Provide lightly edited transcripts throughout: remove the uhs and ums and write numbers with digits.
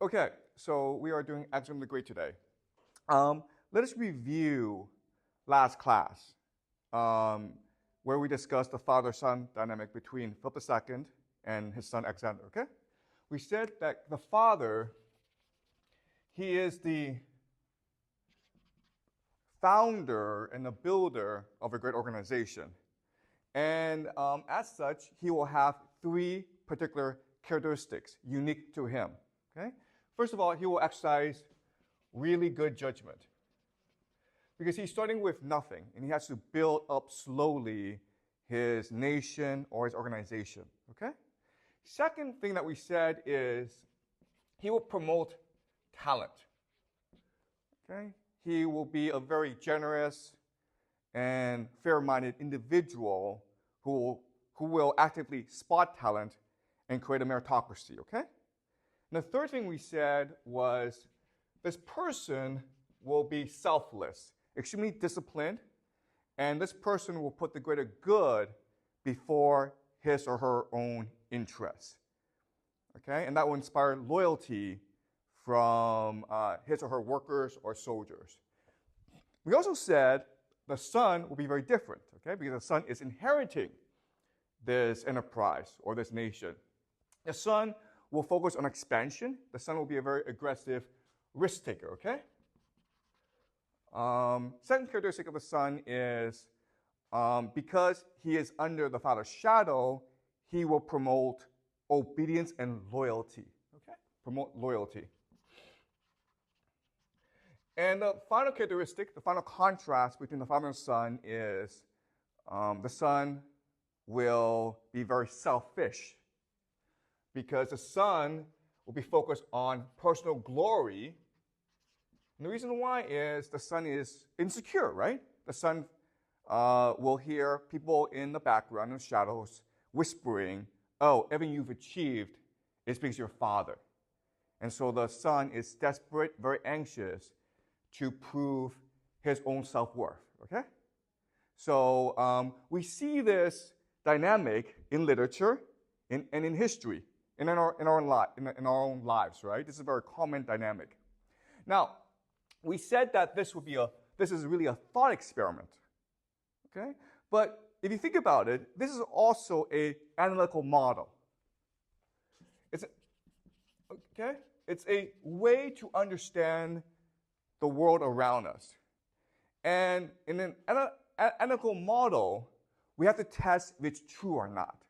Okay, so we are doing Alexander the Great today. Let us review last class, where we discussed the father-son dynamic between Philip II and his son Alexander, okay? We said that the father, he is the founder and the builder of a great organization. And as such, he will have three particular characteristics unique to him, okay? First of all, he will exercise really good judgment because he's starting with nothing and he has to build up slowly his nation or his organization, okay? Second thing that we said is he will promote talent, okay? He will be a very generous and fair-minded individual who will actively spot talent and create a meritocracy, okay? And the third thing we said was this person will be selfless, extremely disciplined, and this person will put the greater good before his or her own interests, okay? And that will inspire loyalty from his or her workers or soldiers. We also said the son will be very different, okay? Because the son is inheriting this enterprise or this nation. The son will focus on expansion. The son will be a very aggressive risk taker, okay? Second characteristic of the son is because he is under the father's shadow, he will promote obedience and loyalty, okay? Promote loyalty. And the final characteristic, the final contrast between the father and son is the son will be very selfish because the son will be focused on personal glory. And the reason why is the son is insecure, right? The son will hear people in the background, in the shadows, whispering, oh, everything you've achieved is because of your father. And so the son is desperate, very anxious to prove his own self-worth, okay? So we see this dynamic in literature and in history, and in our own lives, right? This is a very common dynamic. Now, we said that this is really a thought experiment, okay? But if you think about it, this is also an analytical model. It's a way to understand the world around us. And in an analytical model, we have to test if it's true or not.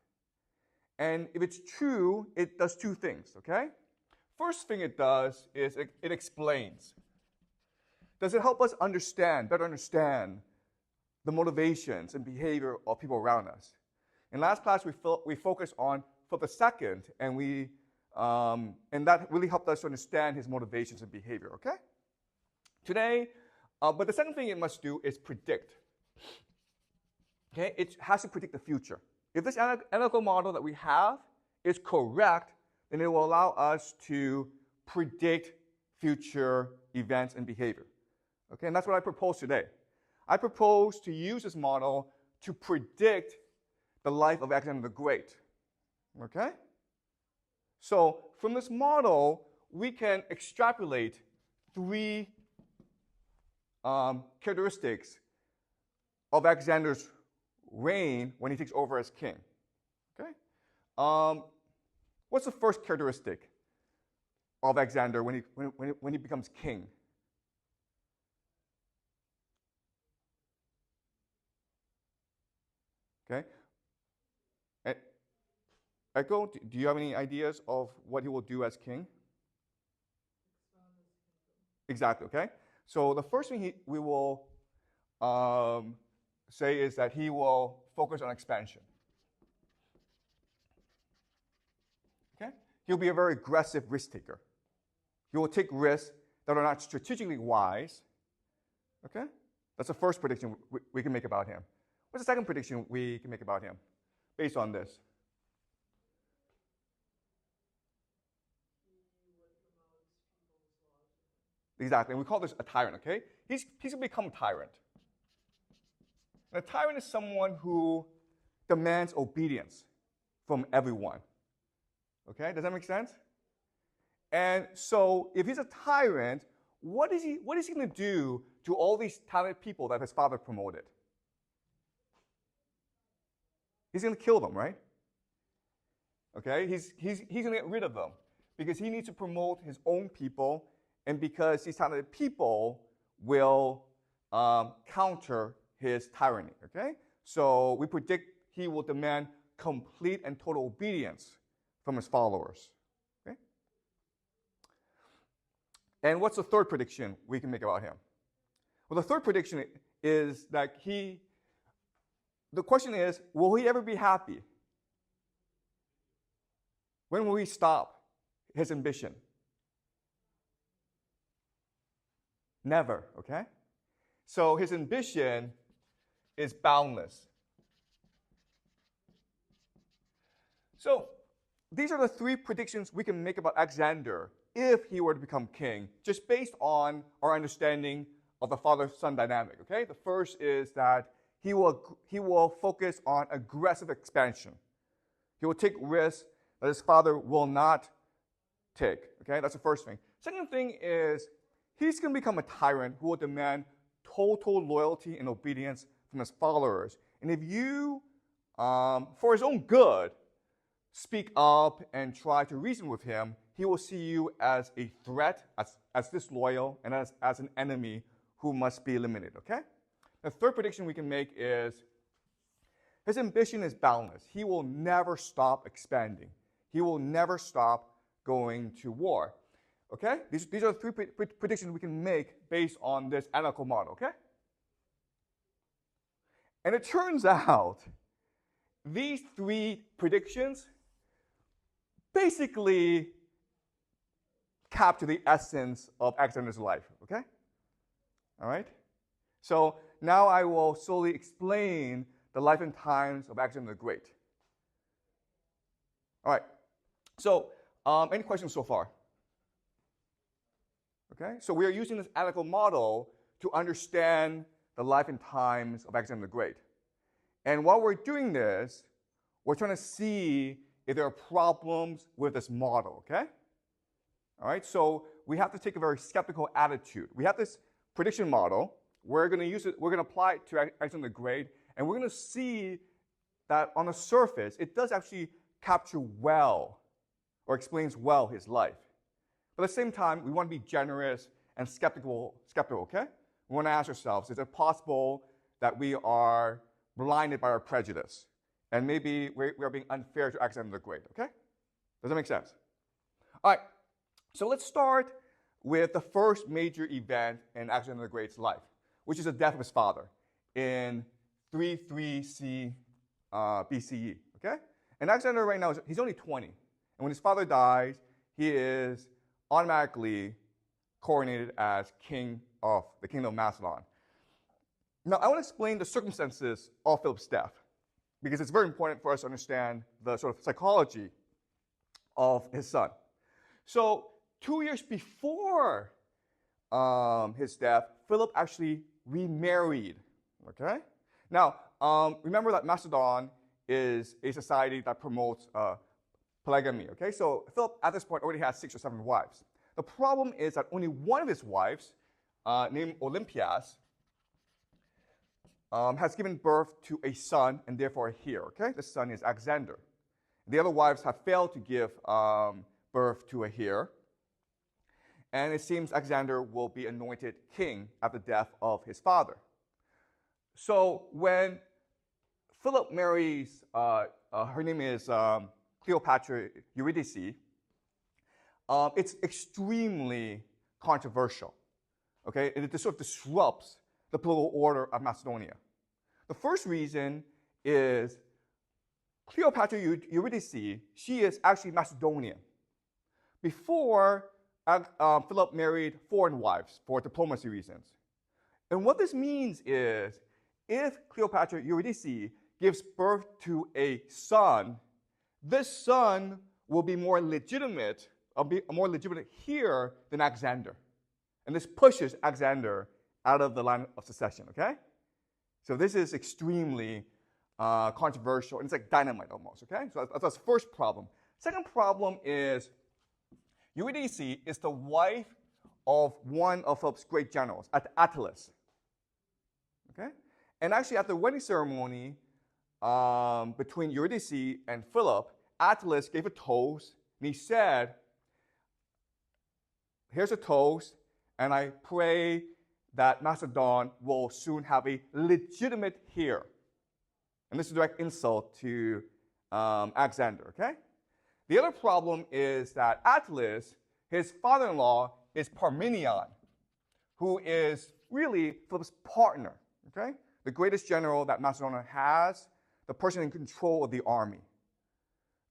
And if it's true, it does two things, okay? First thing it does is it explains. Does it help us better understand the motivations and behavior of people around us? In last class, we focused on Philip II, and that really helped us understand his motivations and behavior, okay? Today, but the second thing it must do is predict. Okay, it has to predict the future. If this analytical model that we have is correct, then it will allow us to predict future events and behavior. Okay, and that's what I propose today. I propose to use this model to predict the life of Alexander the Great. Okay? So from this model, we can extrapolate three characteristics of Alexander's reign when he takes over as king. Okay? What's the first characteristic of Alexander when he becomes king? Okay? Echo, do you have any ideas of what he will do as king? Exactly, okay? So the first thing we will say is that he will focus on expansion. Okay? He'll be a very aggressive risk taker. He will take risks that are not strategically wise. Okay? That's the first prediction we can make about him. What's the second prediction we can make about him based on this? Exactly, and we call this a tyrant, okay? He's going to become a tyrant. And a tyrant is someone who demands obedience from everyone. Okay, does that make sense? And so if he's a tyrant, what is he going to do to all these talented people that his father promoted? He's going to kill them, right? Okay, he's going to get rid of them because he needs to promote his own people, and because these talented people will counter his tyranny. Okay, so we predict he will demand complete and total obedience from his followers. Okay, and what's the third prediction we can make about him? Well, the third prediction is that the question is, will he ever be happy? When will he stop his ambition? Never, okay? So his ambition is boundless. So these are the three predictions we can make about Alexander if he were to become king, just based on our understanding of the father-son dynamic, okay? The first is that he will focus on aggressive expansion. He will take risks that his father will not take. Okay, that's the first thing. Second thing is he's going to become a tyrant who will demand total loyalty and obedience from his followers. And if you, for his own good, speak up and try to reason with him, he will see you as a threat, as disloyal, and as an enemy who must be eliminated. Okay? The third prediction we can make is his ambition is boundless. He will never stop expanding. He will never stop going to war. Okay? These are the three predictions we can make based on this analytical model. Okay? And it turns out these three predictions basically capture the essence of Alexander's life. Okay? All right? So now I will slowly explain the life and times of Alexander the Great. All right. So, any questions so far? Okay. So we are using this analytical model to understand the life and times of Alexander the Great. And while we're doing this, we're trying to see if there are problems with this model. Okay. All right. So we have to take a very skeptical attitude. We have this prediction model. We're going to use it. We're going to apply it to Alexander the Great, and we're going to see that on the surface, it does actually capture well or explains well his life. But at the same time, we want to be generous and skeptical, okay? We want to ask ourselves, is it possible that we are blinded by our prejudice? And maybe we are being unfair to Alexander the Great, okay? Does that make sense? All right, so let's start with the first major event in Alexander the Great's life, which is the death of his father in 33 BCE, okay? And Alexander right now, he's only 20. And when his father dies, he is automatically coronated as king of the kingdom of Macedon. Now, I want to explain the circumstances of Philip's death, because it's very important for us to understand the sort of psychology of his son. So 2 years before his death, Philip actually remarried, okay? Now, remember that Macedon is a society that promotes polygamy, okay? So Philip, at this point, already has 6 or 7 wives. The problem is that only one of his wives, named Olympias, has given birth to a son and therefore a heir, okay? The son is Alexander. The other wives have failed to give birth to a heir. And it seems Alexander will be anointed king at the death of his father. So when Philip marries, her name is Cleopatra Eurydice, it's extremely controversial. Okay, it sort of disrupts the political order of Macedonia. The first reason is Cleopatra Eurydice, she is actually Macedonian. Before, Philip married foreign wives for diplomacy reasons. And what this means is, if Cleopatra Eurydice gives birth to a son, this son will be more legitimate here than Alexander. And this pushes Alexander out of the line of succession, okay? So this is extremely controversial, and it's like dynamite almost, okay? So that's the first problem. Second problem is Eurydice is the wife of one of Philip's great generals, Attalus. Okay? And actually, at the wedding ceremony between Eurydice and Philip, Attalus gave a toast, and he said, here's a toast, and I pray that Macedon will soon have a legitimate heir. And this is a direct insult to Alexander, okay? The other problem is that Attalus, his father-in-law, is Parmenion, who is really Philip's partner, okay? The greatest general that Macedonia has, the person in control of the army,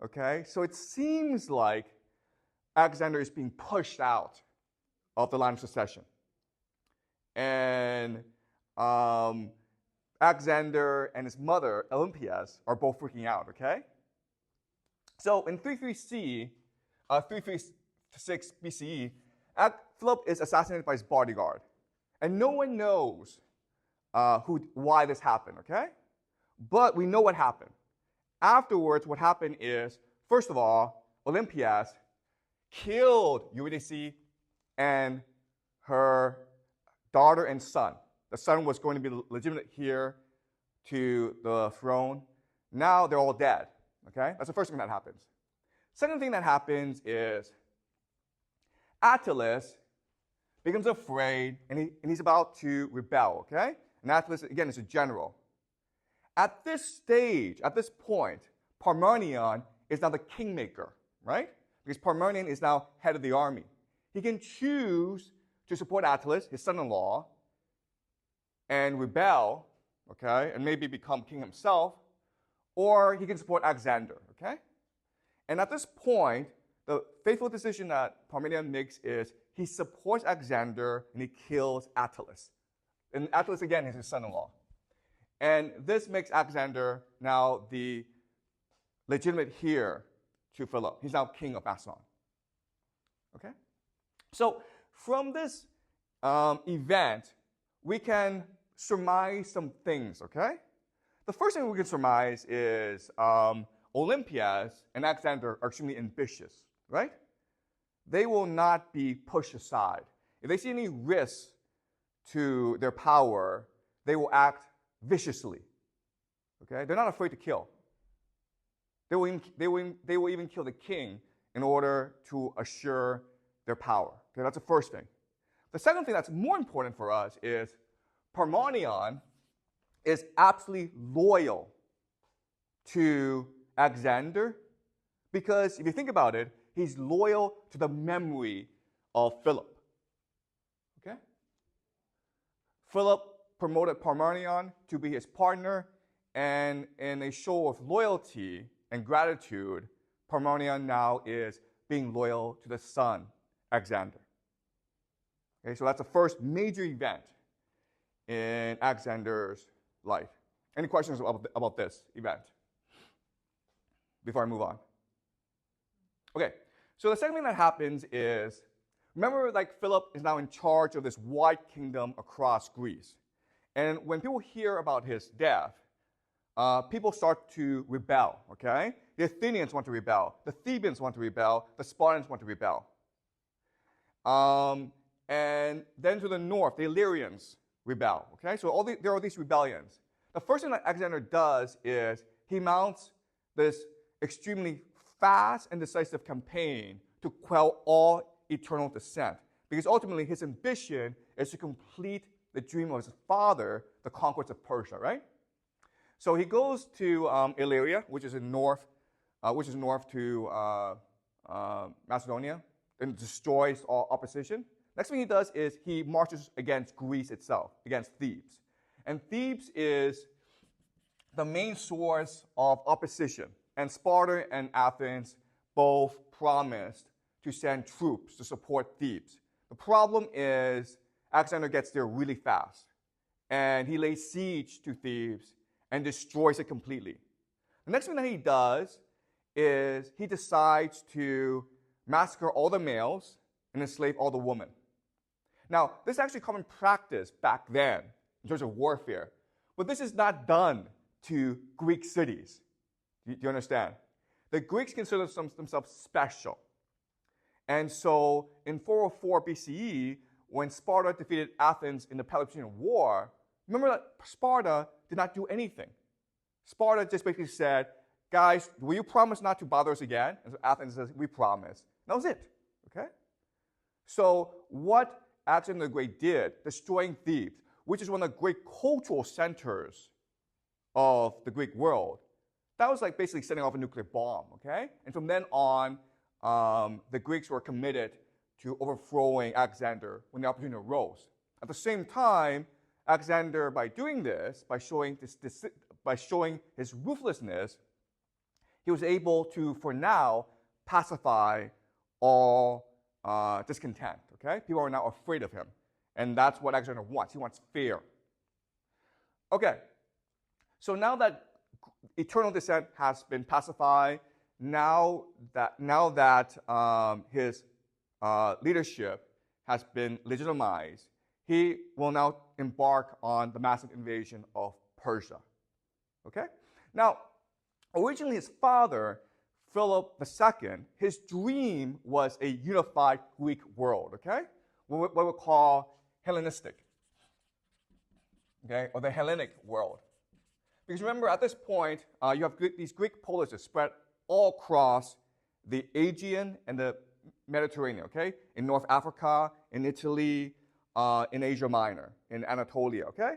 okay? So it seems like Alexander is being pushed out of the line of succession. And Alexander and his mother, Olympias, are both freaking out, okay? So in 336 BCE, Philip is assassinated by his bodyguard. And no one knows why this happened, okay? But we know what happened. Afterwards, what happened is, first of all, Olympias killed Eurydice and her daughter and son. The son was going to be legitimate heir to the throne. Now they're all dead, okay? That's the first thing that happens. Second thing that happens is Attalus becomes afraid, and he's about to rebel, okay? And Attalus, again, is a general. At this stage, at this point, Parmenion is now the kingmaker, right? Because Parmenion is now head of the army. He can choose to support Attalus, his son-in-law, and rebel, okay, and maybe become king himself, or he can support Alexander, okay? And at this point, the faithful decision that Parmenion makes is he supports Alexander and he kills Attalus. And Attalus, again, is his son-in-law. And this makes Alexander now the legitimate heir to Philip. He's now king of Macedon. Okay? So from this event, we can surmise some things, okay? The first thing we can surmise is Olympias and Alexander are extremely ambitious, right? They will not be pushed aside. If they see any risk to their power, they will act viciously, okay? They're not afraid to kill. They will even kill the king in order to assure their power. Okay, that's the first thing. The second thing that's more important for us is Parmenion is absolutely loyal to Alexander because if you think about it, he's loyal to the memory of Philip. Okay? Philip promoted Parmenion to be his partner, and in a show of loyalty and gratitude, Parmenion now is being loyal to the son, Alexander. Okay, so that's the first major event in Alexander's life. Any questions about this event before I move on? Okay, so the second thing that happens is, remember, like Philip is now in charge of this wide kingdom across Greece. And when people hear about his death, people start to rebel, okay? The Athenians want to rebel. The Thebans want to rebel. The Spartans want to rebel. And then to the north, the Illyrians rebel, okay? So there are these rebellions. The first thing that Alexander does is he mounts this extremely fast and decisive campaign to quell all eternal dissent. Because ultimately, his ambition is to complete the dream of his father, the conquest of Persia, right? So he goes to Illyria, which is north to Macedonia, and destroys all opposition. Next thing he does is he marches against Greece itself, against Thebes. And Thebes is the main source of opposition. And Sparta and Athens both promised to send troops to support Thebes. The problem is Alexander gets there really fast. And he lays siege to Thebes and destroys it completely. The next thing that he does is he decides to massacre all the males and enslave all the women. Now, this is actually common practice back then in terms of warfare, but this is not done to Greek cities. Do you understand? The Greeks consider themselves special. And so in 404 BCE, when Sparta defeated Athens in the Peloponnesian War, remember that Sparta did not do anything. Sparta just basically said, guys, will you promise not to bother us again? And so Athens says, we promise. That was it. Okay? So what Alexander the Great did, destroying Thebes, which is one of the great cultural centers of the Greek world, that was like basically setting off a nuclear bomb. Okay? And from then on, the Greeks were committed to overthrowing Alexander when the opportunity arose. At the same time, Alexander, by doing this, by showing his ruthlessness, he was able to, for now, pacify all discontent. Okay, people are now afraid of him, and that's what Alexander wants. He wants fear. Okay, so now that eternal descent has been pacified, now that his leadership has been legitimized, he will now embark on the massive invasion of Persia. Okay? Now, originally his father, Philip II, his dream was a unified Greek world, okay? What we call Hellenistic, okay? Or the Hellenic world. Because remember, at this point, you have these Greek polises spread all across the Aegean and the Mediterranean, okay? In North Africa, in Italy, in Asia Minor, in Anatolia, okay?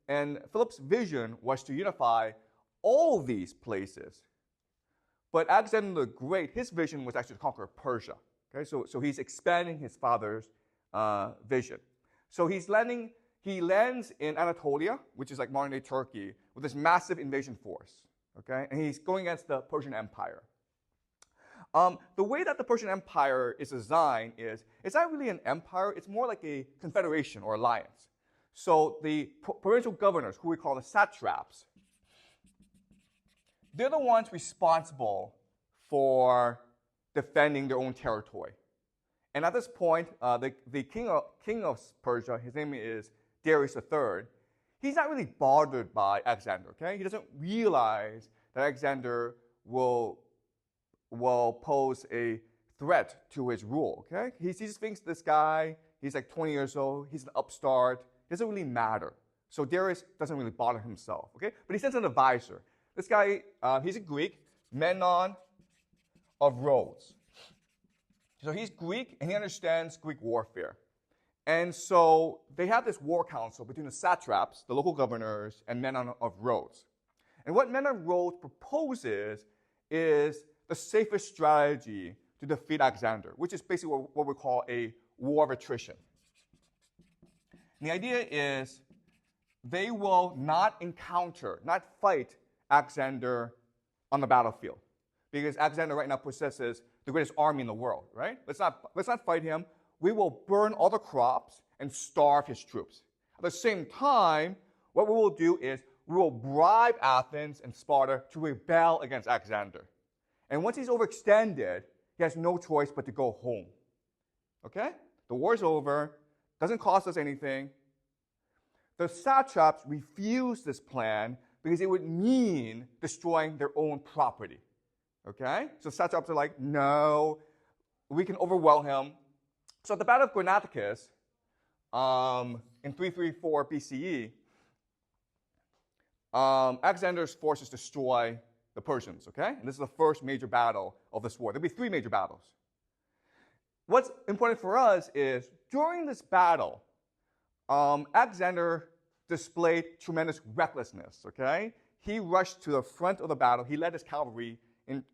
And Philip's vision was to unify all these places. But Alexander the Great, his vision was actually to conquer Persia, okay? So he's expanding his father's vision. So he lands in Anatolia, which is like modern-day Turkey, with this massive invasion force, okay? And he's going against the Persian Empire. The way that the Persian Empire is designed is, it's not really an empire, it's more like a confederation or alliance. So the provincial governors, who we call the satraps, they're the ones responsible for defending their own territory. And at this point, the king of Persia, his name is Darius III, he's not really bothered by Alexander, okay? He doesn't realize that Alexander will pose a threat to his rule, okay? He just thinks this guy, he's like 20 years old, he's an upstart, it doesn't really matter. So Darius doesn't really bother himself, okay? But he sends an advisor. This guy, he's a Greek, Menon of Rhodes. So he's Greek, and he understands Greek warfare. And so they have this war council between the satraps, the local governors, and Menon of Rhodes. And what Menon of Rhodes proposes is the safest strategy to defeat Alexander, which is basically what we call a war of attrition. And the idea is they will not fight Alexander on the battlefield, because Alexander right now possesses the greatest army in the world, right? Let's not fight him. We will burn all the crops and starve his troops. At the same time, what we will do is we will bribe Athens and Sparta to rebel against Alexander. And once he's overextended, he has no choice but to go home. Okay? The war's over. Doesn't cost us anything. The satraps refuse this plan because it would mean destroying their own property. Okay? So satraps are like, no, we can overwhelm him. So at the Battle of Granicus, in 334 BCE, Alexander's forces destroy the Persians, okay? And this is the first major battle of this war. There'll be 3 major battles. What's important for us is, during this battle, Alexander displayed tremendous recklessness, okay? He rushed to the front of the battle. He led his cavalry, and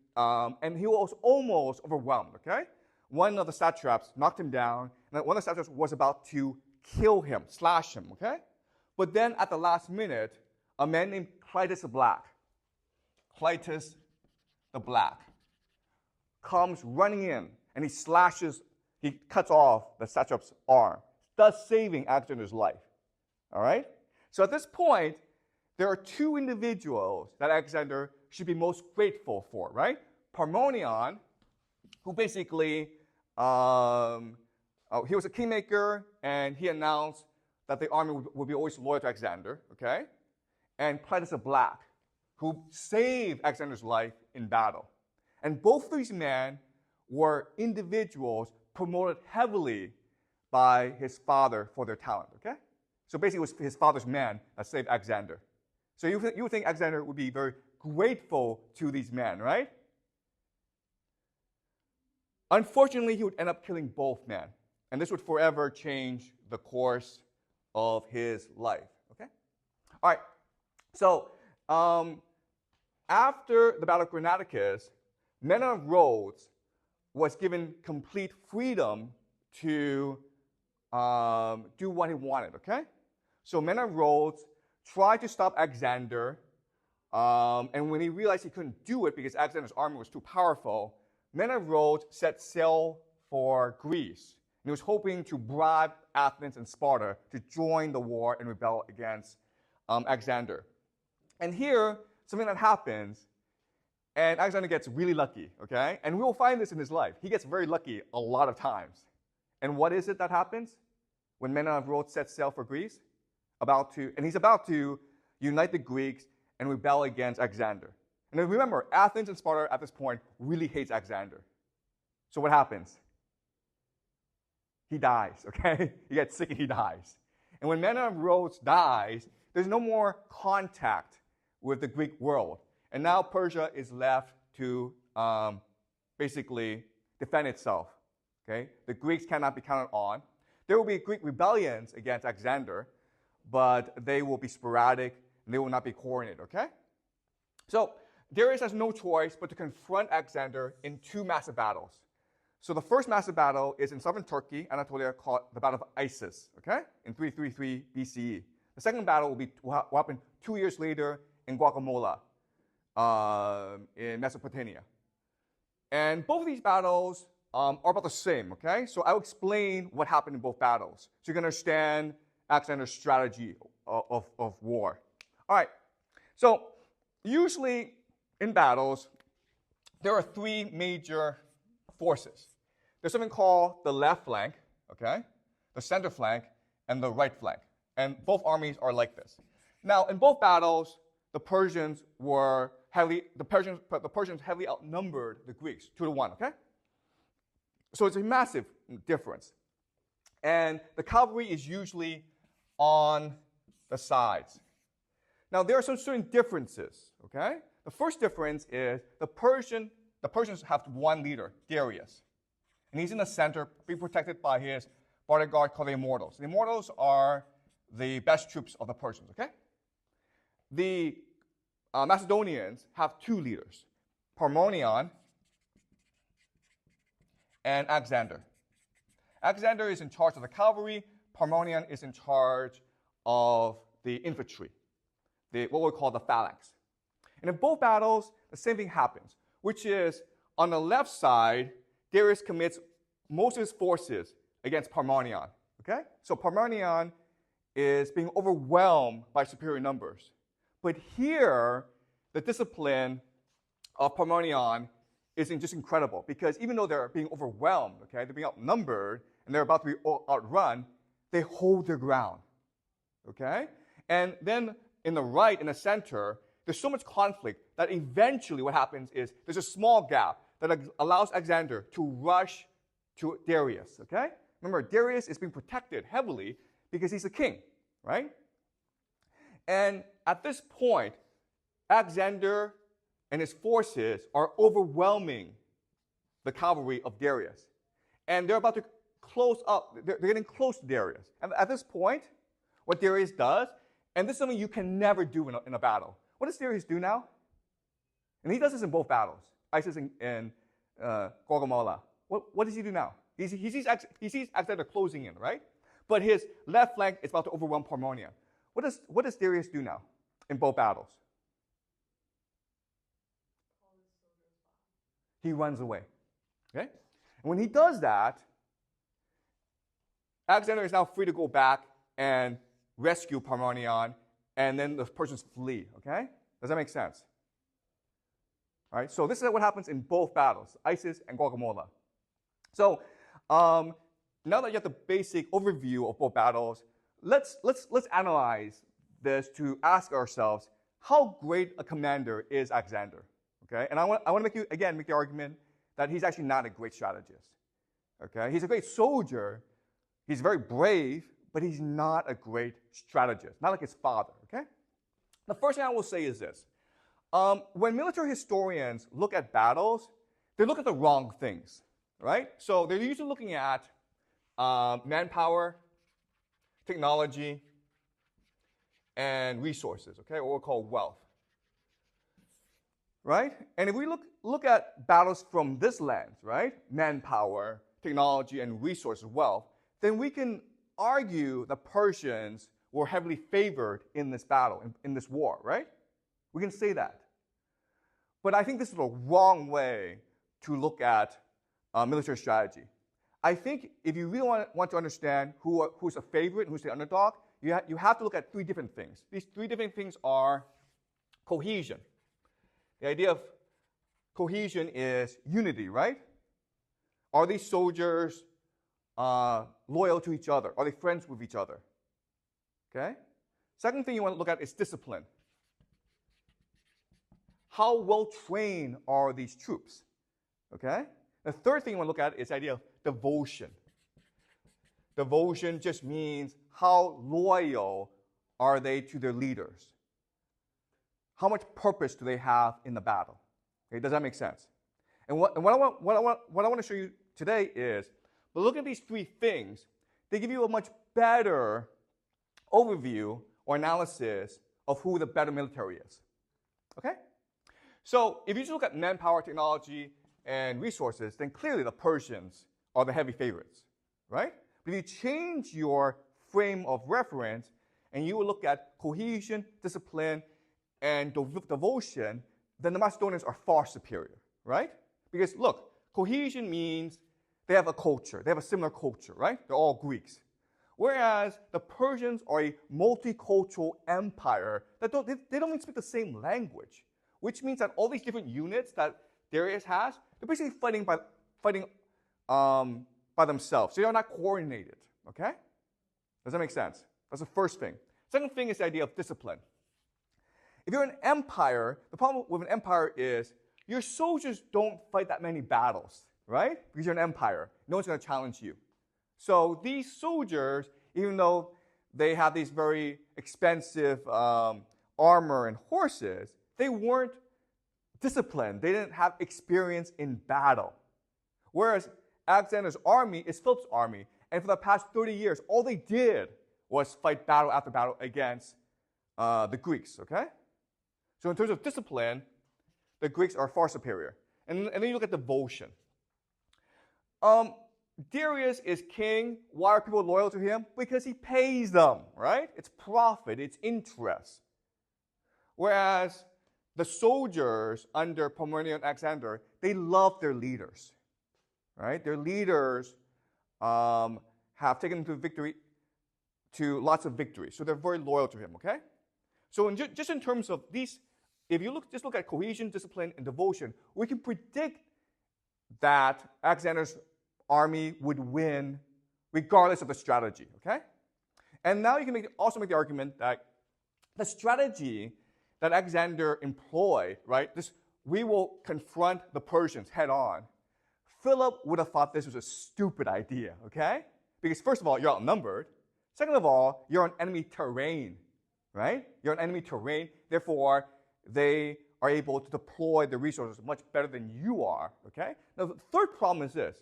he was almost overwhelmed, okay? One of the satraps knocked him down, and one of the satraps was about to kill him, slash him, okay? But then at the last minute, a man named Clytus the Black, comes running in, and he cuts off the satrap's arm, thus saving Alexander's life. All right? So at this point, there are 2 individuals that Alexander should be most grateful for, right? Parmenion, who basically, he was a kingmaker, and he announced that the army would be always loyal to Alexander, okay? And Clytus the Black, who saved Alexander's life in battle. And both of these men were individuals promoted heavily by his father for their talent, okay? So basically it was his father's man that saved Alexander. So you would think Alexander would be very grateful to these men, right? Unfortunately, he would end up killing both men. And this would forever change the course of his life, okay? All right, so after the Battle of Granicus, Men of Rhodes was given complete freedom to do what he wanted, okay? So Men of Rhodes tried to stop Alexander, and when he realized he couldn't do it because Alexander's army was too powerful, Men of Rhodes set sail for Greece. And he was hoping to bribe Athens and Sparta to join the war and rebel against Alexander. And here, something that happens, and Alexander gets really lucky, okay? And we will find this in his life. He gets very lucky a lot of times. And what is it that happens when Men of Rhodes set sail for Greece? He's about to unite the Greeks and rebel against Alexander. And remember, Athens and Sparta at this point really hates Alexander. So what happens? He dies, okay? He gets sick and he dies. And when Men of Rhodes dies, there's no more contact with the Greek world. And now Persia is left to basically defend itself, okay? The Greeks cannot be counted on. There will be Greek rebellions against Alexander, but they will be sporadic and they will not be coordinated, okay? So Darius has no choice but to confront Alexander in two massive battles. So the first massive battle is in southern Turkey, Anatolia, called the Battle of Issus, okay, in 333 BCE. The second battle will happen 2 years later in Gaugamela, in Mesopotamia. And both of these battles are about the same, okay? So I'll explain what happened in both battles so you can understand Alexander's strategy of war. All right, so usually in battles, there are three major forces. There's something called the left flank, okay, the center flank, and the right flank. And both armies are like this. Now, in both battles, the Persians heavily outnumbered the Greeks 2-1, okay? So it's a massive difference. And the cavalry is usually on the sides. Now, there are some certain differences, okay? The first difference is the Persians have one leader, Darius. And he's in the center, being protected by his bodyguard called the Immortals. The Immortals are the best troops of the Persians, okay? The Macedonians have two leaders, Parmenion and Alexander. Alexander is in charge of the cavalry. Parmenion is in charge of the infantry, what we call the phalanx. And in both battles, the same thing happens, which is on the left side, Darius commits most of his forces against Parmenion, okay? So Parmenion is being overwhelmed by superior numbers. But here, the discipline of Parmenion is just incredible because even though they're being overwhelmed, okay, they're being outnumbered, and they're about to be outrun, they hold their ground, okay? And then in the right, in the center, there's so much conflict that eventually what happens is there's a small gap that allows Alexander to rush to Darius, okay? Remember, Darius is being protected heavily because he's a king, right? And at this point, Alexander and his forces are overwhelming the cavalry of Darius. And they're about to close up, they're getting close to Darius. And at this point, what Darius does, and this is something you can never do in a battle. What does Darius do now? And he does this in both battles, Issus and Gaugamela. What does he do now? He sees Alexander closing in, right? But his left flank is about to overwhelm Parmenion. What does Darius do now in both battles? He runs away. Okay? And when he does that, Alexander is now free to go back and rescue Parmenion, and then the Persians flee. Okay? Does that make sense? All right, so this is what happens in both battles, Issus and Gaugamela. So now that you have the basic overview of both battles, let's analyze this to ask ourselves how great a commander is Alexander. Okay, and I want to make the argument that he's actually not a great strategist. Okay? He's a great soldier. He's very brave, but he's not a great strategist, not like his father. Okay? The first thing I will say is this. When military historians look at battles, they look at the wrong things, right? So they're usually looking at manpower, technology, and resources, okay, or what we call wealth, right? And if we look at battles from this lens, right, manpower, technology, and resources, wealth, then we can argue the Persians were heavily favored in this battle, in this war, right? We can say that. But I think this is the wrong way to look at military strategy. I think if you really want to understand who's a favorite and who's the underdog, you have to look at three different things. These three different things are cohesion. The idea of cohesion is unity, right? Are these soldiers loyal to each other? Are they friends with each other? Okay? Second thing you want to look at is discipline. How well trained are these troops? Okay? The third thing you want to look at is the idea of devotion. Devotion just means how loyal are they to their leaders? How much purpose do they have in the battle? Okay, does that make sense? And what I want to show you today is, but look at these three things. They give you a much better overview or analysis of who the better military is. Okay? So if you just look at manpower, technology, and resources, then clearly the Persians are the heavy favorites, right? But if you change your frame of reference and you will look at cohesion, discipline, and devotion, then the Macedonians are far superior, right? Because look, cohesion means they have a culture. They have a similar culture, right? They're all Greeks. Whereas the Persians are a multicultural empire that they don't even speak the same language, which means that all these different units that Darius has, they're basically fighting by themselves. So they're not coordinated, okay? Does that make sense? That's the first thing. Second thing is the idea of discipline. If you're an empire, the problem with an empire is your soldiers don't fight that many battles, right? Because you're an empire. No one's going to challenge you. So these soldiers, even though they have these very expensive armor and horses, they weren't disciplined. They didn't have experience in battle. Whereas Alexander's army is Philip's army. And for the past 30 years, all they did was fight battle after battle against the Greeks, okay? So in terms of discipline, the Greeks are far superior. And then you look at devotion. Darius is king. Why are people loyal to him? Because he pays them, right? It's profit, it's interest. Whereas the soldiers under Pomeranian and Alexander, they love their leaders, right? Their leaders have taken them to lots of victories. So they're very loyal to him, okay? So just in terms of these, if you just look at cohesion, discipline, and devotion, we can predict that Alexander's army would win regardless of the strategy, okay? And now you can also make the argument that the strategy that Alexander employed, right, we will confront the Persians head on. Philip would have thought this was a stupid idea, okay? Because first of all, you're outnumbered. Second of all, you're on enemy terrain, right? You're on enemy terrain. Therefore, they are able to deploy the resources much better than you are, okay? Now, the third problem is this.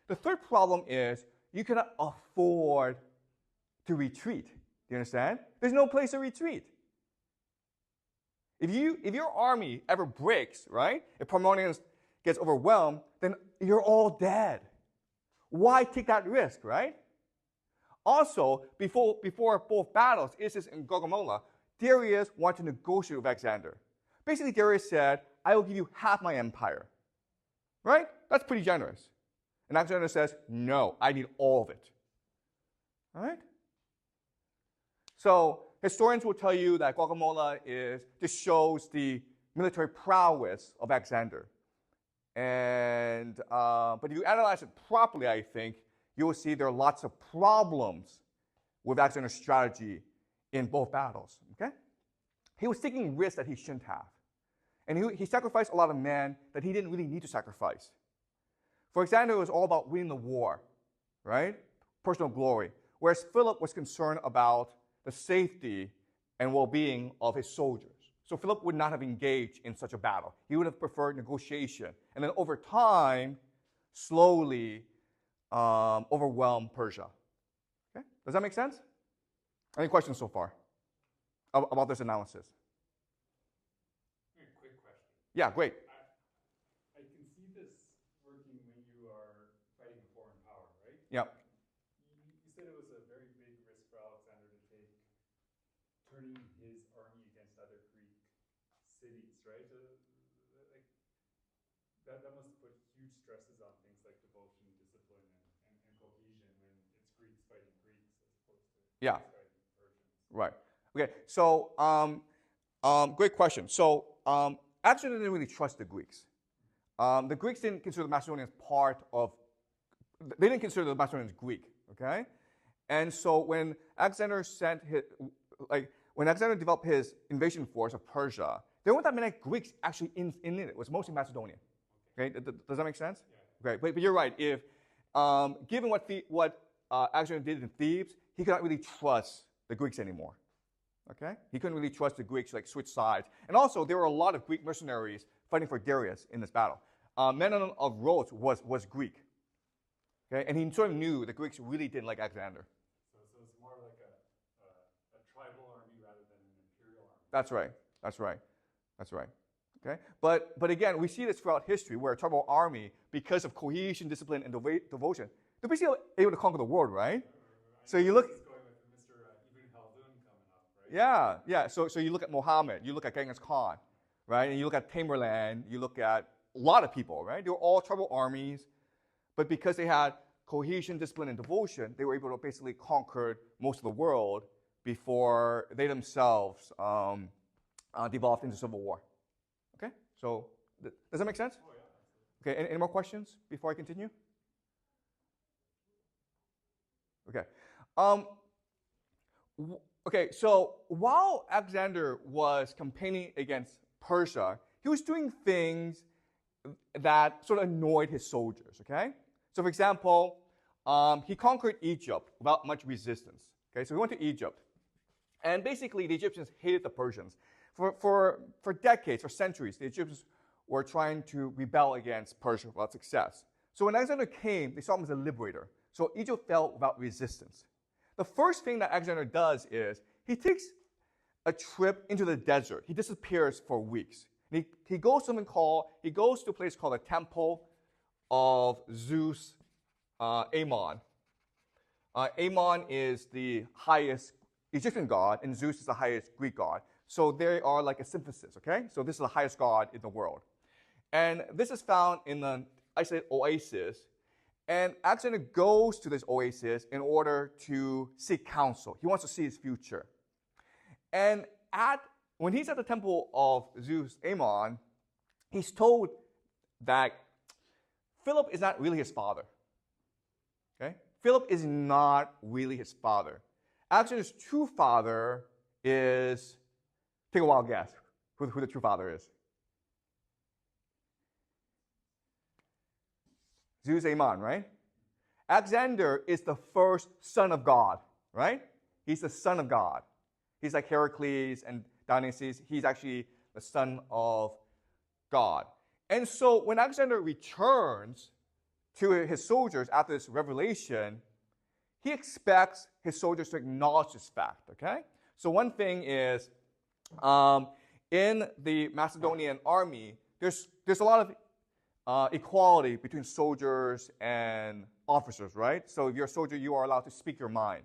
The third problem is you cannot afford to retreat. Do you understand? There's no place to retreat. If your army ever breaks, right? If Pomeranians gets overwhelmed, then you're all dead. Why take that risk, right? Also, before both battles, Issus and Gaugamela, Darius wanted to negotiate with Alexander. Basically, Darius said, I will give you half my empire. Right? That's pretty generous. And Alexander says, no, I need all of it. All right? So historians will tell you that Gaugamela just shows the military prowess of Alexander. And but if you analyze it properly, I think, you will see there are lots of problems with Alexander's strategy in both battles. Okay? He was taking risks that he shouldn't have. And he sacrificed a lot of men that he didn't really need to sacrifice. For Alexander, it was all about winning the war, right? Personal glory. Whereas Philip was concerned about the safety and well-being of his soldiers. So Philip would not have engaged in such a battle. He would have preferred negotiation. And then over time, slowly overwhelm Persia. Okay? Does that make sense? Any questions so far about this analysis? Quick question. Yeah, great. I can see this working when you are fighting a foreign power, right? Yeah. You said it was a very big risk for Alexander to take, turning his army against other Greek cities, right? That must put huge stresses on things like devotion, discipline, and cohesion when it's Greeks fighting Greeks as opposed to Greeks fighting Persians. Right. Okay. So, great question. So, Alexander didn't really trust the Greeks. The Greeks didn't consider the Macedonians part of. They didn't consider the Macedonians Greek. Okay. And so when Alexander when Alexander developed his invasion force of Persia, there weren't that many Greeks actually in it. It was mostly Macedonian. Okay, does that make sense? Yeah. Okay, but you're right. If given what Alexander did in Thebes, he could not really trust the Greeks anymore. Okay, he couldn't really trust the Greeks, like switch sides. And also, there were a lot of Greek mercenaries fighting for Darius in this battle. Menon of Rhodes was Greek. Okay, and he sort of knew the Greeks really didn't like Alexander. So it's more like a tribal army rather than an imperial army. That's right. Okay, but again, we see this throughout history, where a tribal army, because of cohesion, discipline, and devotion, they're basically able to conquer the world, right? So you look. This is going with Mr. Ibn Khaldun coming up, right? Yeah. So you look at Muhammad, you look at Genghis Khan, right? And you look at Tamerlane, you look at a lot of people, right? They were all tribal armies, but because they had cohesion, discipline, and devotion, they were able to basically conquer most of the world before they themselves devolved into civil war. Okay, so does that make sense? Oh, yeah. Okay, any more questions before I continue? Okay. Okay, so while Alexander was campaigning against Persia, he was doing things that sort of annoyed his soldiers, okay? So for example, he conquered Egypt without much resistance. Okay, so he went to Egypt. And basically, the Egyptians hated the Persians. For decades, for centuries, the Egyptians were trying to rebel against Persia without success. So when Alexander came, they saw him as a liberator. So Egypt fell without resistance. The first thing that Alexander does is he takes a trip into the desert. He disappears for weeks. And he goes to a place called the Temple of Zeus Ammon. Ammon is the highest Egyptian god, and Zeus is the highest Greek god. So they are like a synthesis, okay? So this is the highest god in the world. And this is found in an isolated oasis. And Alexander goes to this oasis in order to seek counsel. He wants to see his future. And when he's at the temple of Zeus Ammon, he's told that Philip is not really his father. Okay? Philip is not really his father. Alexander's true father is, take a wild guess, who the true father is. Zeus Ammon, right? Alexander is the first son of God, right? He's the son of God. He's like Heracles and Dionysus. He's actually the son of God. And so when Alexander returns to his soldiers after this revelation, he expects his soldiers to acknowledge this fact, okay? So one thing is, in the Macedonian army, there's a lot of equality between soldiers and officers, right? So if you're a soldier, you are allowed to speak your mind.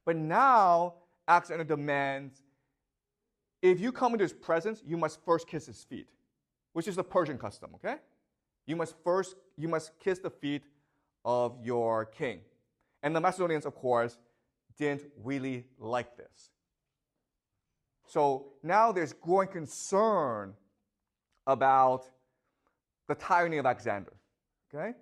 But now, Alexander demands, if you come into his presence, you must first kiss his feet, which is the Persian custom, okay? You must kiss the feet of your king. And the Macedonians, of course, didn't really like this. So now there's growing concern about the tyranny of Alexander. Okay?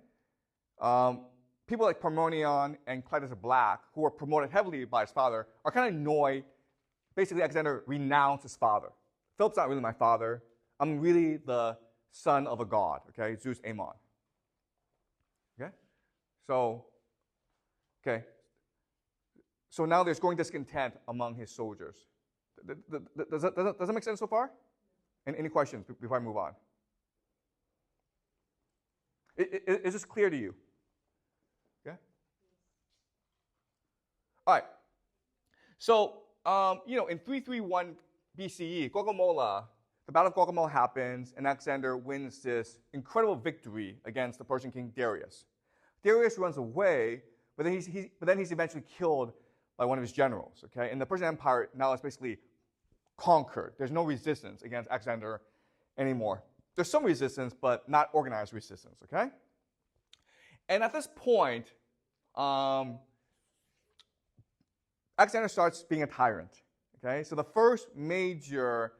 People like Parmenion and Clytus the Black, who were promoted heavily by his father, are kind of annoyed. Basically, Alexander renounced his father. Philip's not really my father. I'm really the son of a god, okay? Zeus Ammon. So, okay. So now there's growing discontent among his soldiers. Does that make sense so far? And any questions before I move on? Is this clear to you? Okay. All right. So, in 331 BCE, Gaugamela, the Battle of Gaugamela happens, and Alexander wins this incredible victory against the Persian king Darius. Darius runs away, but then he's eventually killed by one of his generals. Okay, and the Persian Empire now is basically conquered. There's no resistance against Alexander anymore. There's some resistance, but not organized resistance. Okay, and at this point, Alexander starts being a tyrant. Okay, so the first major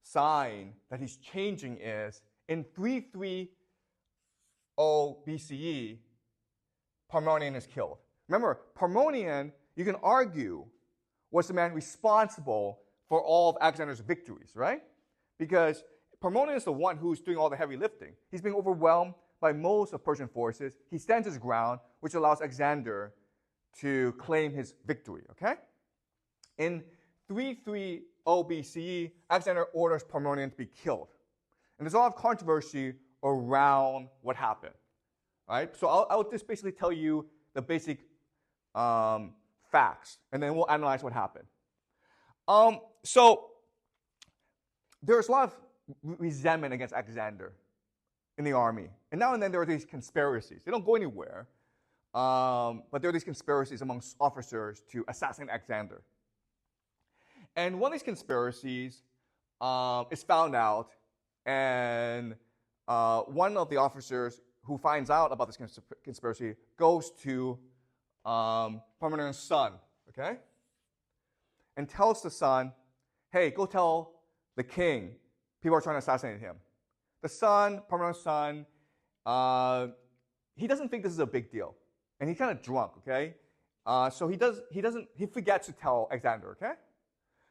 sign that he's changing is in 330 BCE, Parmenion is killed. Remember, Parmenion, you can argue, was the man responsible for all of Alexander's victories, right? Because Parmenion is the one who's doing all the heavy lifting. He's being overwhelmed by most of Persian forces. He stands his ground, which allows Alexander to claim his victory, okay? In 330 BCE, Alexander orders Parmenion to be killed. And there's a lot of controversy around what happened, right? So I'll just basically tell you the basic facts, and then we'll analyze what happened. So there's a lot of resentment against Alexander in the army. And now and then there are these conspiracies. They don't go anywhere, but there are these conspiracies amongst officers to assassinate Alexander. And one of these conspiracies is found out, and one of the officers who finds out about this conspiracy goes to Parmenion's son, okay? And tells the son, hey, go tell the king people are trying to assassinate him. The son, Parmenion's son, he doesn't think this is a big deal. And he's kind of drunk, okay? So he forgets to tell Alexander, okay?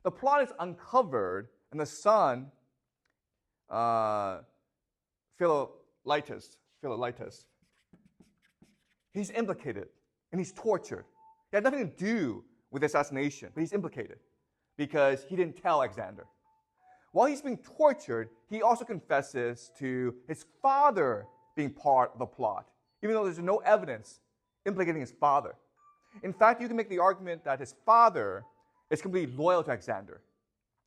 The plot is uncovered, and the son, Philolytus, he's implicated, and he's tortured. He had nothing to do with the assassination, but he's implicated because he didn't tell Alexander. While he's being tortured, he also confesses to his father being part of the plot, even though there's no evidence implicating his father. In fact, you can make the argument that his father is completely loyal to Alexander.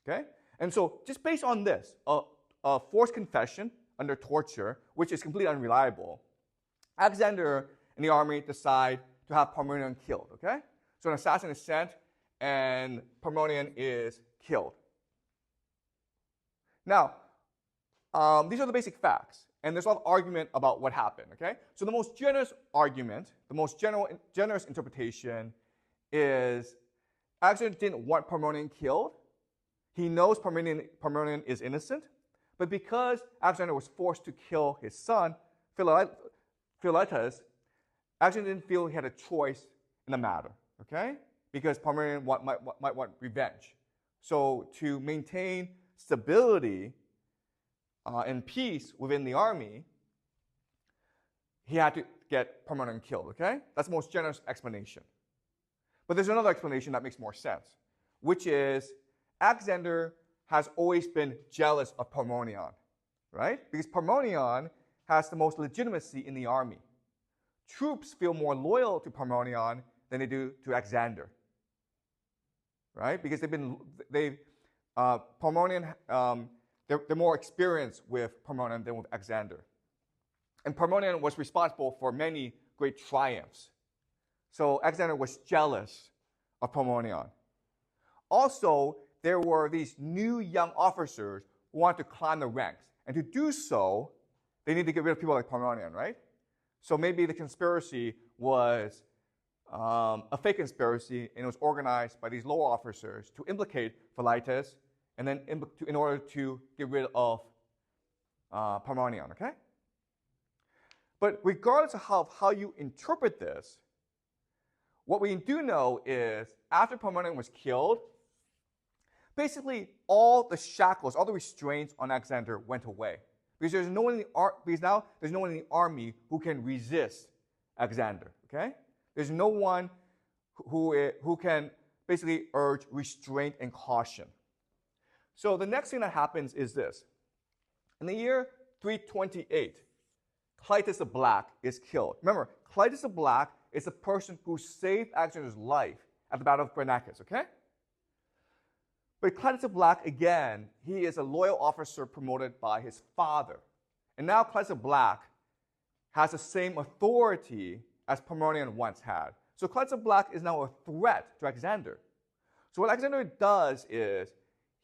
Okay? And so just based on this, a forced confession under torture, which is completely unreliable, Alexander and the army decide to have Parmenion killed. Okay? So an assassin is sent, and Parmenion is killed. Now, these are the basic facts, and there's a lot of argument about what happened. Okay? So the most generous argument, the most generous interpretation is Alexander didn't want Parmenion killed. He knows Parmenion is innocent, but because Alexander was forced to kill his son, Philolytus, Alexander didn't feel he had a choice in the matter, okay? Because Parmenion might want revenge. So to maintain stability and peace within the army, he had to get Parmenion killed, okay? That's the most generous explanation. But there's another explanation that makes more sense, which is Alexander has always been jealous of Parmenion, right? Because Parmenion has the most legitimacy in the army. Troops feel more loyal to Parmenion than they do to Alexander, right? Because they're more experienced with Parmenion than with Alexander. And Parmenion was responsible for many great triumphs. So Alexander was jealous of Parmenion. Also, there were these new young officers who wanted to climb the ranks. And to do so, they need to get rid of people like Parmenion, right? So maybe the conspiracy was a fake conspiracy, and it was organized by these lower officers to implicate Philolytus, and then in order to get rid of Parmenion, okay? But regardless of how you interpret this, what we do know is after Parmenion was killed, basically all the shackles, all the restraints on Alexander went away. Because because now there's no one in the army who can resist Alexander. Okay? There's no one who can basically urge restraint and caution. So the next thing that happens is this. In the year 328, Clytus the Black is killed. Remember, Clytus the Black is the person who saved Alexander's life at the Battle of Granicus, okay? But Clytus the Black, again, he is a loyal officer promoted by his father. And now Clytus the Black has the same authority as Pomeranion once had. So Clytus the Black is now a threat to Alexander. So what Alexander does is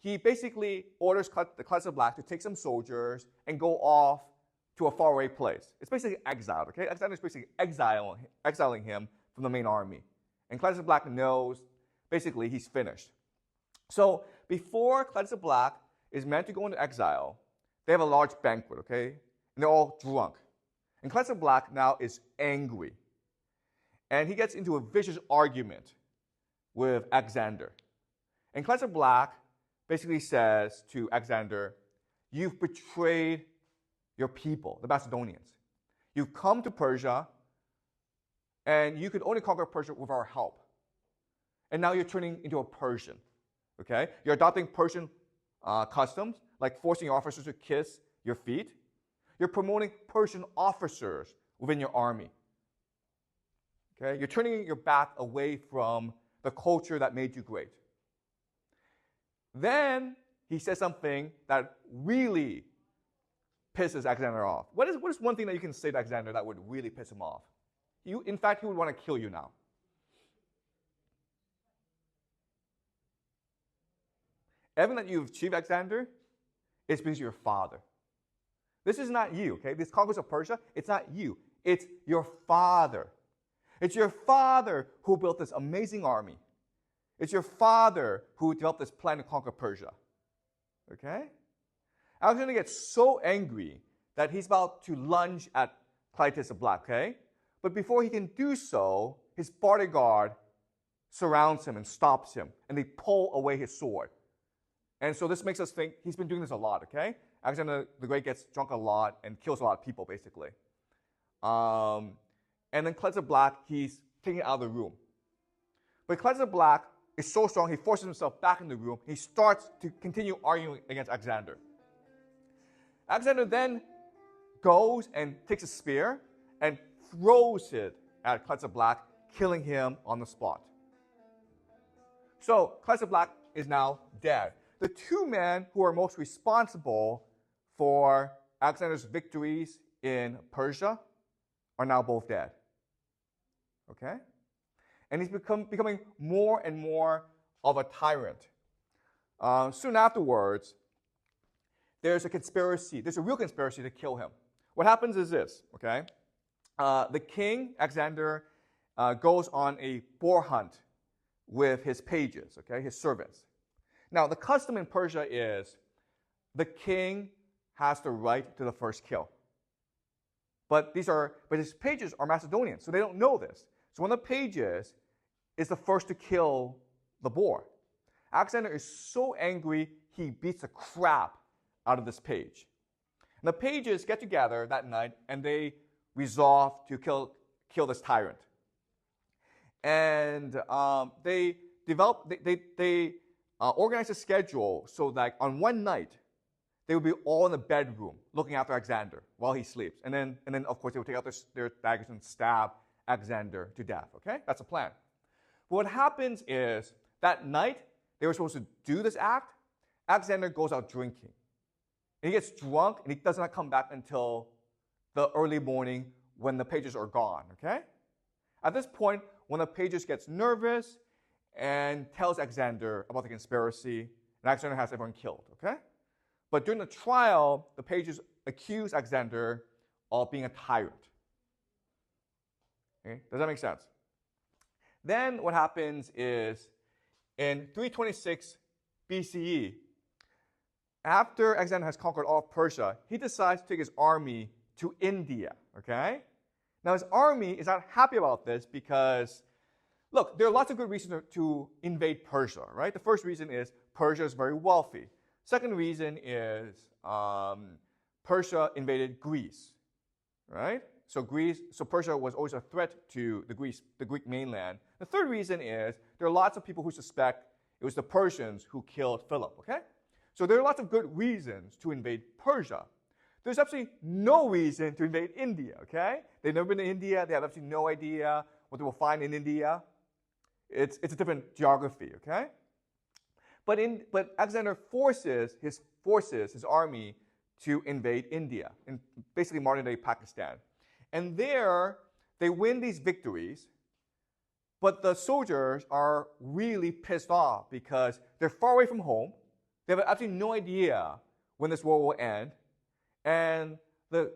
he basically orders Clytus the Black to take some soldiers and go off to a faraway place. It's basically exiled, okay? Alexander is basically exiling him from the main army. And Clytus the Black knows, basically, he's finished. So before Clytus the Black is meant to go into exile, they have a large banquet, okay? And they're all drunk. And Clytus the Black now is angry. And he gets into a vicious argument with Alexander. And Clytus the Black basically says to Alexander, "You've betrayed your people, the Macedonians. You've come to Persia, and you could only conquer Persia with our help. And now you're turning into a Persian. Okay? You're adopting Persian customs, like forcing your officers to kiss your feet. You're promoting Persian officers within your army. Okay? You're turning your back away from the culture that made you great." Then he says something that really pisses Alexander off. What is one thing that you can say to Alexander that would really piss him off? In fact, he would want to kill you now. Everything that you've achieved, Alexander, is because of your father. This is not you, okay? This conquest of Persia, it's not you. It's your father. It's your father who built this amazing army. It's your father who developed this plan to conquer Persia. Okay? Alexander gets so angry that he's about to lunge at Clytus the Black, okay? But before he can do so, his bodyguard surrounds him and stops him, and they pull away his sword. And so this makes us think he's been doing this a lot, okay? Alexander the Great gets drunk a lot and kills a lot of people, basically. And then Clytus the Black, he's taken out of the room. But Clytus the Black is so strong, he forces himself back in the room. He starts to continue arguing against Alexander. Alexander then goes and takes a spear and throws it at Clytus the Black, killing him on the spot. So Clytus the Black is now dead. The two men who are most responsible for Alexander's victories in Persia are now both dead. Okay? And he's becoming more and more of a tyrant. Soon afterwards, there's a real conspiracy to kill him. What happens is this, okay? The king, Alexander, goes on a boar hunt with his pages, okay, his servants. Now, the custom in Persia is the king has the right to the first kill. But his pages are Macedonians, so they don't know this. So one of the pages is the first to kill the boar. Alexander is so angry, he beats the crap out of this page. And the pages get together that night, and they resolve to kill this tyrant. And they organize a schedule so that on one night, they would be all in the bedroom looking after Alexander while he sleeps. And then of course, they would take out their daggers and stab Alexander to death. Okay? That's a plan. But what happens is, that night, they were supposed to do this act. Alexander goes out drinking. And he gets drunk, and he does not come back until the early morning when the pages are gone. Okay? At this point, one of the pages gets nervous and tells Alexander about the conspiracy, and Alexander has everyone killed. Okay? But during the trial, the pages accuse Alexander of being a tyrant. Okay? Does that make sense? Then what happens is, in 326 BCE, after Alexander has conquered all of Persia, he decides to take his army to India. Okay? Now his army is not happy about this because, look, there are lots of good reasons to invade Persia, right? The first reason is Persia is very wealthy. Second reason is Persia invaded Greece, right? So Persia was always a threat to the Greek mainland. The third reason is there are lots of people who suspect it was the Persians who killed Philip, okay? So there are lots of good reasons to invade Persia. There's absolutely no reason to invade India, okay? They've never been to India. They have absolutely no idea what they will find in India. It's a different geography, okay? But Alexander forces his army to invade India, in basically modern-day Pakistan. And there, they win these victories, but the soldiers are really pissed off because they're far away from home. They have absolutely no idea when this war will end. And the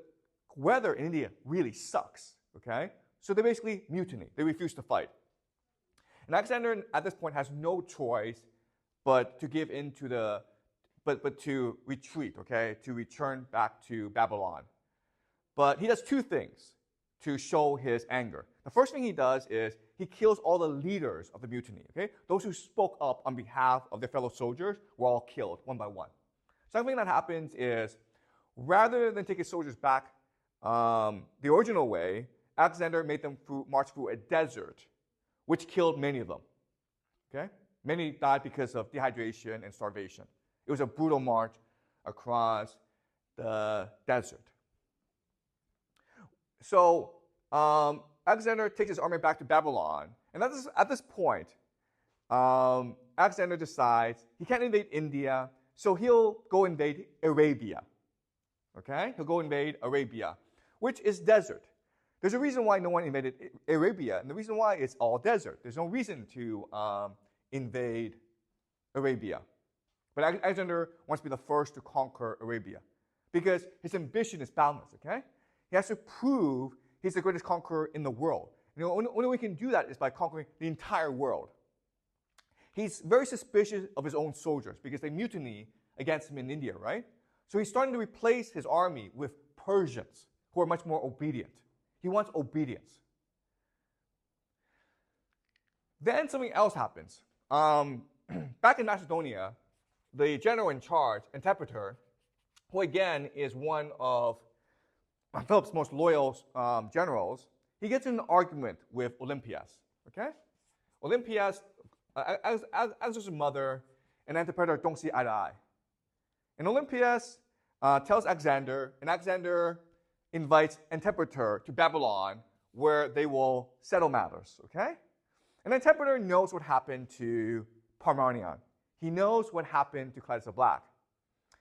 weather in India really sucks, okay? So they basically mutiny. They refuse to fight. And Alexander, at this point, has no choice but to give in to but to retreat, okay? To return back to Babylon. But he does two things to show his anger. The first thing he does is he kills all the leaders of the mutiny, okay? Those who spoke up on behalf of their fellow soldiers were all killed one by one. Second thing that happens is, rather than take his soldiers back the original way, Alexander made them march through a desert, which killed many of them, okay? Many died because of dehydration and starvation. It was a brutal march across the desert. So Alexander takes his army back to Babylon. And at this point, Alexander decides he can't invade India, so he'll go invade Arabia. Okay? He'll go invade Arabia, which is desert. There's a reason why no one invaded Arabia, and the reason why it's all desert. There's no reason to invade Arabia. But Alexander wants to be the first to conquer Arabia because his ambition is boundless, okay? He has to prove he's the greatest conqueror in the world. And the only way he can do that is by conquering the entire world. He's very suspicious of his own soldiers because they mutiny against him in India, right? So he's starting to replace his army with Persians who are much more obedient. He wants obedience. Then something else happens. Back in Macedonia, the general in charge, Antipater, who again is one of Philip's most loyal generals, he gets in an argument with Olympias. Okay? Olympias, Alexander's mother, and Antipater don't see eye to eye. And Olympias tells Alexander, and Alexander invites Antipater to Babylon, where they will settle matters. Okay? And Antipater knows what happened to Parmenion. He knows what happened to Cletus the Black.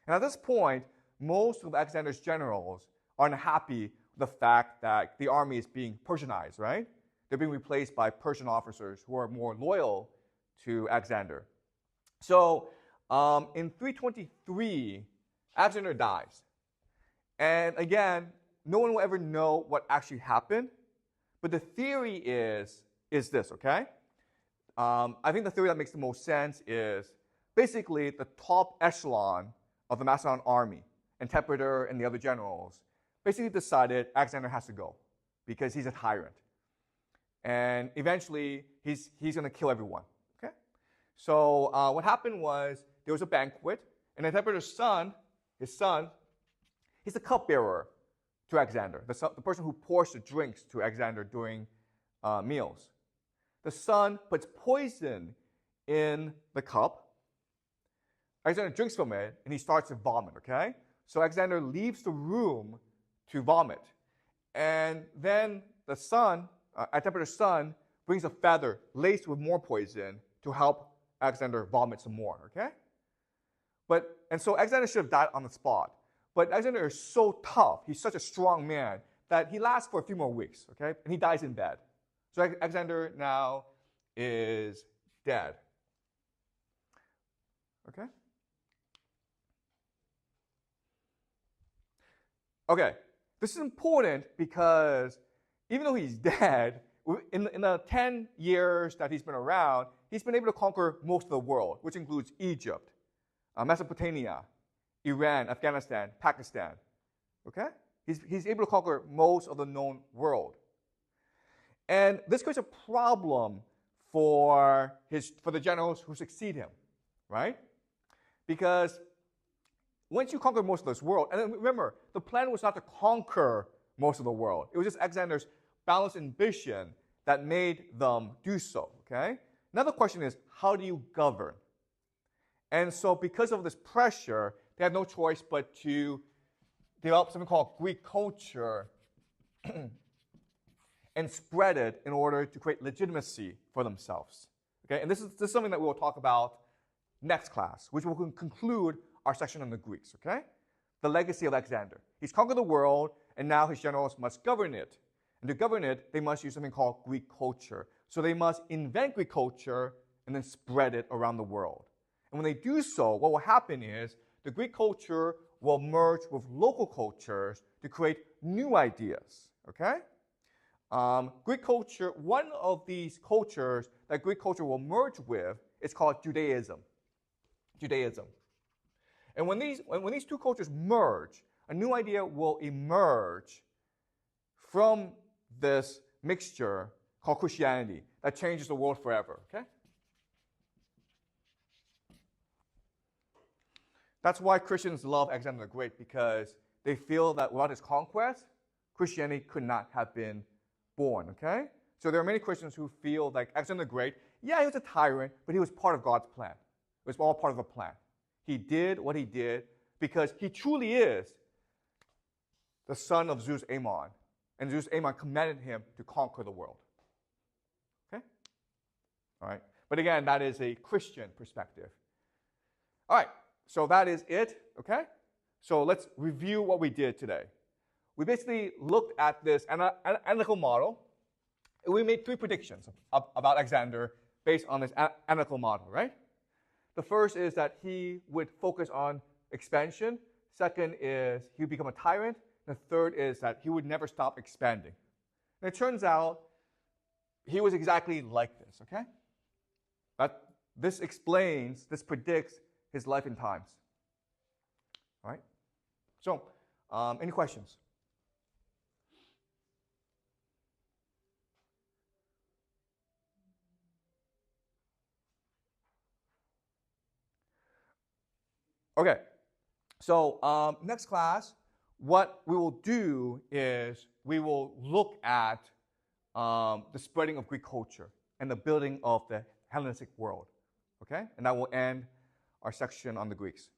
And at this point, most of Alexander's generals are unhappy with the fact that the army is being Persianized, right? They're being replaced by Persian officers who are more loyal to Alexander. So in 323, Alexander dies. And again, no one will ever know what actually happened. But the theory is this, okay? I think the theory that makes the most sense is basically the top echelon of the Macedonian army, Antipater and the other generals, basically decided Alexander has to go because he's a tyrant. And eventually, he's going to kill everyone. Okay? So what happened was there was a banquet, and Antipater's son, he's the cupbearer to Alexander, the person who pours the drinks to Alexander during meals. The son puts poison in the cup. Alexander drinks from it, and he starts to vomit, okay? So Alexander leaves the room to vomit. And then the son, Antipater's son, brings a feather laced with more poison to help Alexander vomit some more, okay? And so Alexander should have died on the spot. But Alexander is so tough, he's such a strong man, that he lasts for a few more weeks, okay? And he dies in bed. So Alexander now is dead. Okay? Okay, this is important because even though he's dead, in the 10 years that he's been around, he's been able to conquer most of the world, which includes Egypt, Mesopotamia, Iran, Afghanistan, Pakistan. Okay? He's able to conquer most of the known world. And this creates a problem for the generals who succeed him, right? Because once you conquer most of this world, and then remember, the plan was not to conquer most of the world. It was just Alexander's balanced ambition that made them do so, okay? Now the question is, how do you govern? And so because of this pressure, they had no choice but to develop something called Greek culture and spread it in order to create legitimacy for themselves. Okay? And this is something that we will talk about next class, which will conclude our section on the Greeks. Okay? The legacy of Alexander. He's conquered the world, and now his generals must govern it. And to govern it, they must use something called Greek culture. So they must invent Greek culture and then spread it around the world. And when they do so, what will happen is the Greek culture will merge with local cultures to create new ideas. Okay? Greek culture, one of these cultures that Greek culture will merge with is called Judaism. Judaism. And when these two cultures merge, a new idea will emerge from this mixture called Christianity that changes the world forever. Okay? That's why Christians love Alexander the Great, because they feel that without his conquest, Christianity could not have been born, okay? So there are many Christians who feel like Alexander the Great, yeah, he was a tyrant, but he was part of God's plan. It was all part of a plan. He did what he did because he truly is the son of Zeus Ammon, and Zeus Ammon commanded him to conquer the world. Okay? All right? But again, that is a Christian perspective. All right. So that is it, okay? So let's review what we did today. We basically looked at this analytical model. We made 3 predictions about Alexander based on this analytical model, right? The first is that he would focus on expansion. Second is he would become a tyrant. The third is that he would never stop expanding. And it turns out he was exactly like this, okay? This predicts his life and times. All right? So, any questions? Okay. So, next class, what we will do is we will look at the spreading of Greek culture and the building of the Hellenistic world. Okay? And that will end our section on the Greeks.